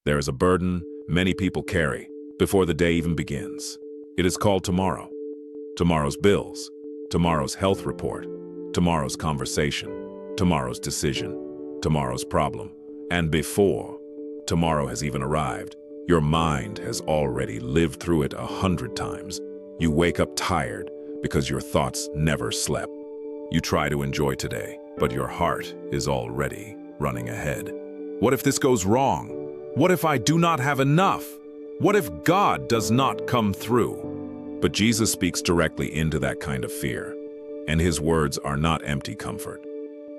There is a burden many people carry before the day even begins. It is called tomorrow. Tomorrow's bills, tomorrow's health report, tomorrow's conversation, tomorrow's decision, tomorrow's problem. And before tomorrow has even arrived, your mind has already lived through it 100 times. You wake up tired because your thoughts never slept. You try to enjoy today, but your heart is already running ahead. What if this goes wrong? What if I do not have enough? What if God does not come through? But Jesus speaks directly into that kind of fear, and his words are not empty comfort.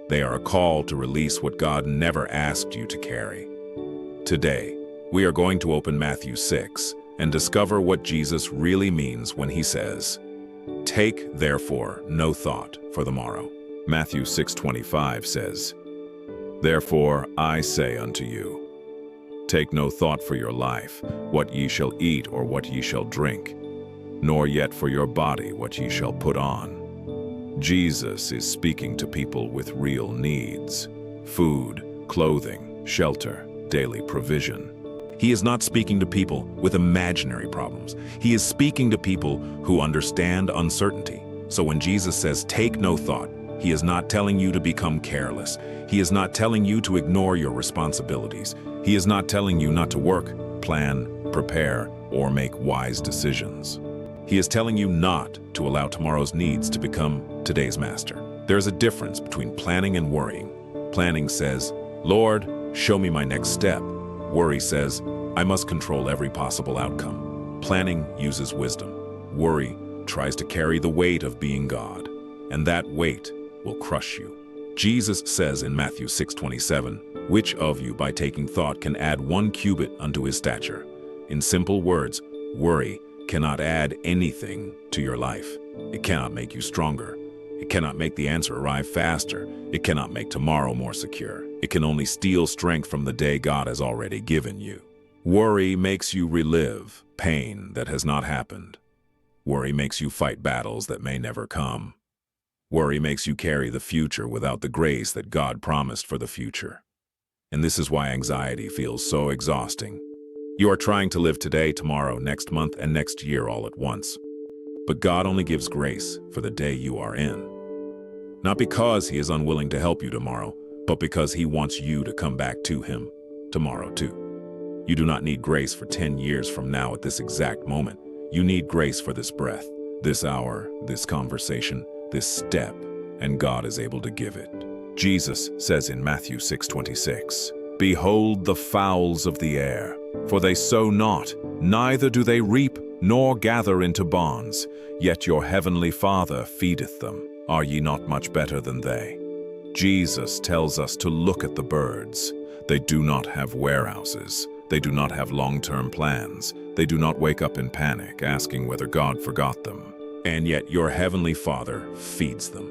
They are a call to release what God never asked you to carry. Today, we are going to open Matthew 6 and discover what Jesus really means when he says, "Take, therefore, no thought for the morrow." Matthew 6:25 says, "Therefore I say unto you, take no thought for your life, what ye shall eat or what ye shall drink, nor yet for your body what ye shall put on." Jesus is speaking to people with real needs: food, clothing, shelter, daily provision. He is not speaking to people with imaginary problems. He is speaking to people who understand uncertainty. So when Jesus says, "Take no thought," he is not telling you to become careless. He is not telling you to ignore your responsibilities. He is not telling you not to work, plan, prepare, or make wise decisions. He is telling you not to allow tomorrow's needs to become today's master. There is a difference between planning and worrying. Planning says, "Lord, show me my next step." Worry says, "I must control every possible outcome." Planning uses wisdom. Worry tries to carry the weight of being God, and that weight will crush you. Jesus says in Matthew 6:27, "Which of you by taking thought can add 1 cubit unto his stature?" In simple words, worry cannot add anything to your life. It cannot make you stronger. It cannot make the answer arrive faster. It cannot make tomorrow more secure. It can only steal strength from the day God has already given you. Worry makes you relive pain that has not happened. Worry makes you fight battles that may never come. Worry makes you carry the future without the grace that God promised for the future. And this is why anxiety feels so exhausting. You are trying to live today, tomorrow, next month, and next year all at once. But God only gives grace for the day you are in. Not because he is unwilling to help you tomorrow, but because he wants you to come back to him tomorrow too. You do not need grace for 10 years from now at this exact moment. You need grace for this breath, this hour, this conversation, this step, and God is able to give it. Jesus says in Matthew 6:26, "Behold the fowls of the air, for they sow not, neither do they reap, nor gather into barns, yet your heavenly Father feedeth them. Are ye not much better than they?" Jesus tells us to look at the birds. They do not have warehouses. They do not have long-term plans. They do not wake up in panic, asking whether God forgot them. And yet your heavenly Father feeds them.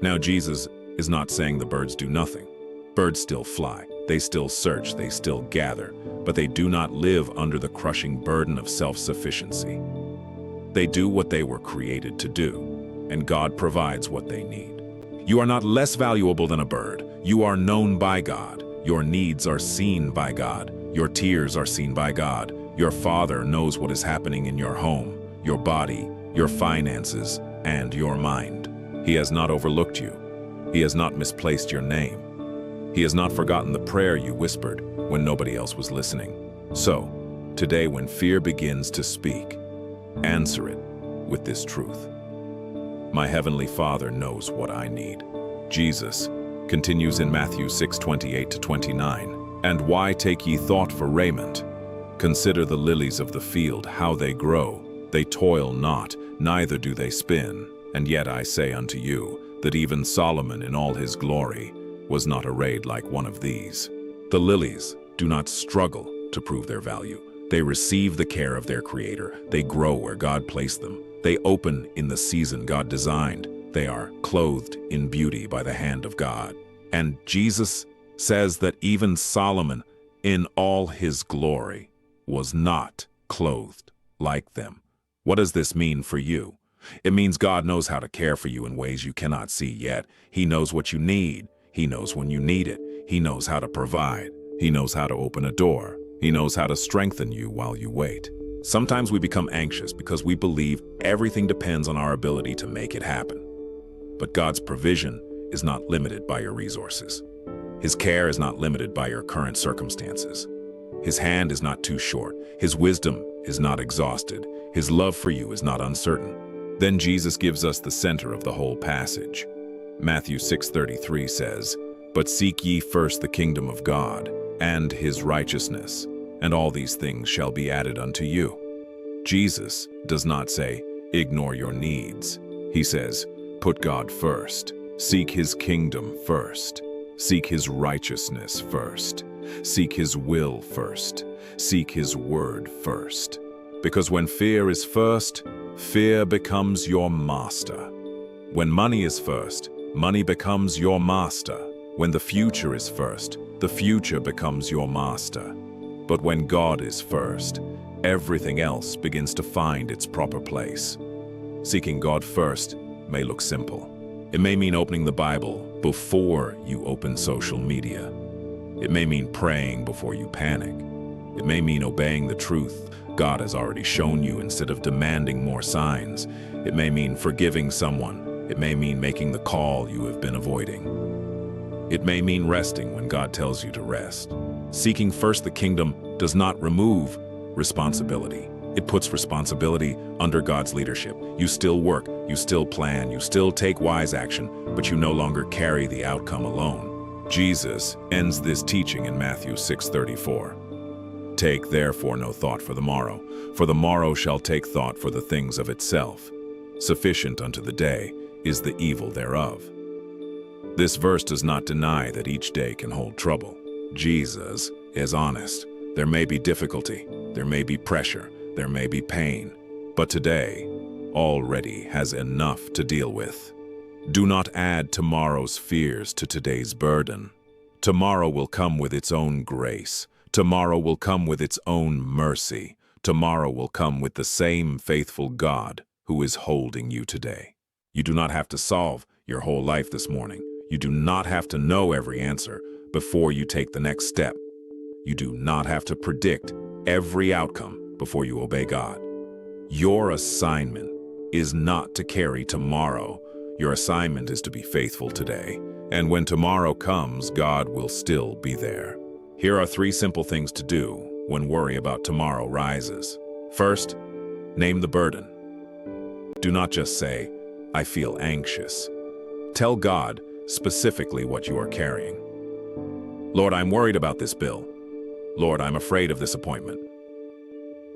Now Jesus is not saying the birds do nothing. Birds still fly. They still search. They still gather. But they do not live under the crushing burden of self-sufficiency. They do what they were created to do, and God provides what they need. You are not less valuable than a bird. You are known by God. Your needs are seen by God. Your tears are seen by God. Your Father knows what is happening in your home, your body, your finances, and your mind. He has not overlooked you. He has not misplaced your name. He has not forgotten the prayer you whispered when nobody else was listening. So, today when fear begins to speak, answer it with this truth: my heavenly Father knows what I need. Jesus continues in Matthew 6:28-29, "And why take ye thought for raiment? Consider the lilies of the field, how they grow. They toil not, neither do they spin. And yet I say unto you, that even Solomon in all his glory was not arrayed like one of these." The lilies do not struggle to prove their value. They receive the care of their Creator. They grow where God placed them. They open in the season God designed. They are clothed in beauty by the hand of God. And Jesus says that even Solomon, in all his glory, was not clothed like them. What does this mean for you? It means God knows how to care for you in ways you cannot see yet. He knows what you need. He knows when you need it. He knows how to provide. He knows how to open a door. He knows how to strengthen you while you wait. Sometimes we become anxious because we believe everything depends on our ability to make it happen. But God's provision is not limited by your resources. His care is not limited by your current circumstances. His hand is not too short. His wisdom is not exhausted. His love for you is not uncertain. Then Jesus gives us the center of the whole passage. Matthew 6:33 says, "But seek ye first the kingdom of God and his righteousness, and all these things shall be added unto you." Jesus does not say, ignore your needs. He says, put God first. Seek his kingdom first. Seek his righteousness first. Seek his will first. Seek his word first. Because when fear is first, fear becomes your master. When money is first, money becomes your master. When the future is first, the future becomes your master. But when God is first, everything else begins to find its proper place. Seeking God first may look simple. It may mean opening the Bible before you open social media. It may mean praying before you panic. It may mean obeying the truth God has already shown you instead of demanding more signs. It may mean forgiving someone. It may mean making the call you have been avoiding. It may mean resting when God tells you to rest. Seeking first the kingdom does not remove responsibility. It puts responsibility under God's leadership. You still work, you still plan, you still take wise action, but you no longer carry the outcome alone. Jesus ends this teaching in Matthew 6:34. "Take therefore no thought for the morrow shall take thought for the things of itself. Sufficient unto the day is the evil thereof." This verse does not deny that each day can hold trouble. Jesus is honest. There may be difficulty, there may be pressure, there may be pain, but today already has enough to deal with. Do not add tomorrow's fears to today's burden. Tomorrow will come with its own grace. Tomorrow will come with its own mercy. Tomorrow will come with the same faithful God who is holding you today. You do not have to solve your whole life this morning. You do not have to know every answer before you take the next step. You do not have to predict every outcome before you obey God. Your assignment is not to carry tomorrow. Your assignment is to be faithful today. And when tomorrow comes, God will still be there. Here are 3 simple things to do when worry about tomorrow rises. First, name the burden. Do not just say, "I feel anxious." Tell God specifically what you are carrying. Lord, I'm worried about this bill. Lord, I'm afraid of this appointment.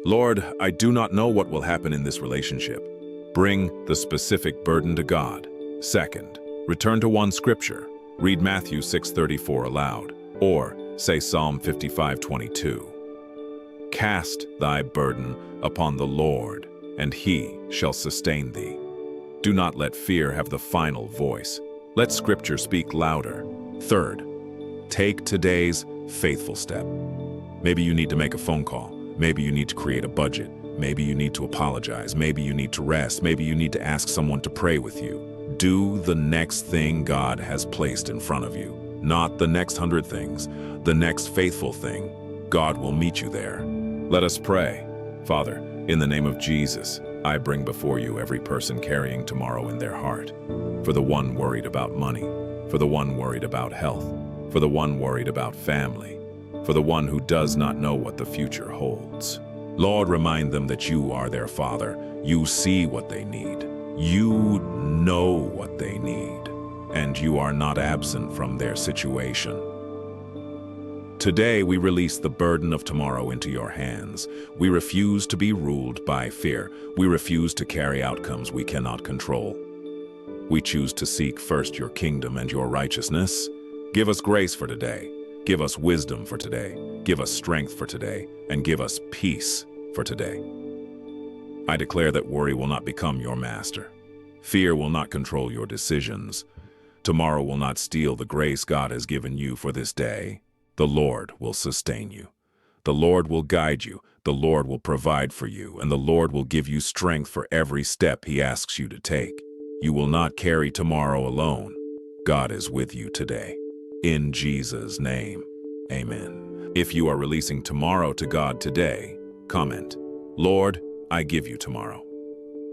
Lord, I do not know what will happen in this relationship. Bring the specific burden to God. Second, return to one scripture. Read Matthew 6:34 aloud, or say Psalm 55:22. Cast thy burden upon the Lord, and he shall sustain thee. Do not let fear have the final voice. Let scripture speak louder. Third, take today's faithful step. Maybe you need to make a phone call. Maybe you need to create a budget. Maybe you need to apologize. Maybe you need to rest. Maybe you need to ask someone to pray with you. Do the next thing God has placed in front of you. Not the next 100 things, the next faithful thing. God will meet you there. Let us pray. Father, in the name of Jesus, I bring before you every person carrying tomorrow in their heart. For the one worried about money, for the one worried about health, for the one worried about family, for the one who does not know what the future holds. Lord, remind them that you are their Father. You see what they need. You know what they need, and you are not absent from their situation. Today, we release the burden of tomorrow into your hands. We refuse to be ruled by fear. We refuse to carry outcomes we cannot control. We choose to seek first your kingdom and your righteousness. Give us grace for today. Give us wisdom for today. Give us strength for today. And give us peace for today. I declare that worry will not become your master. Fear will not control your decisions. Tomorrow will not steal the grace God has given you for this day. The Lord will sustain you. The Lord will guide you. The Lord will provide for you. And the Lord will give you strength for every step He asks you to take. You will not carry tomorrow alone. God is with you today. In Jesus' name, amen. If you are releasing tomorrow to God today, comment, "Lord, I give you tomorrow."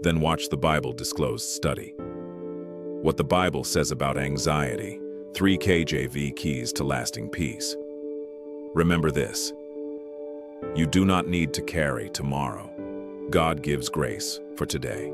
Then watch the Bible Disclosed study. What the Bible says about anxiety, 3 KJV keys to lasting peace. Remember this: you do not need to carry tomorrow. God gives grace for today.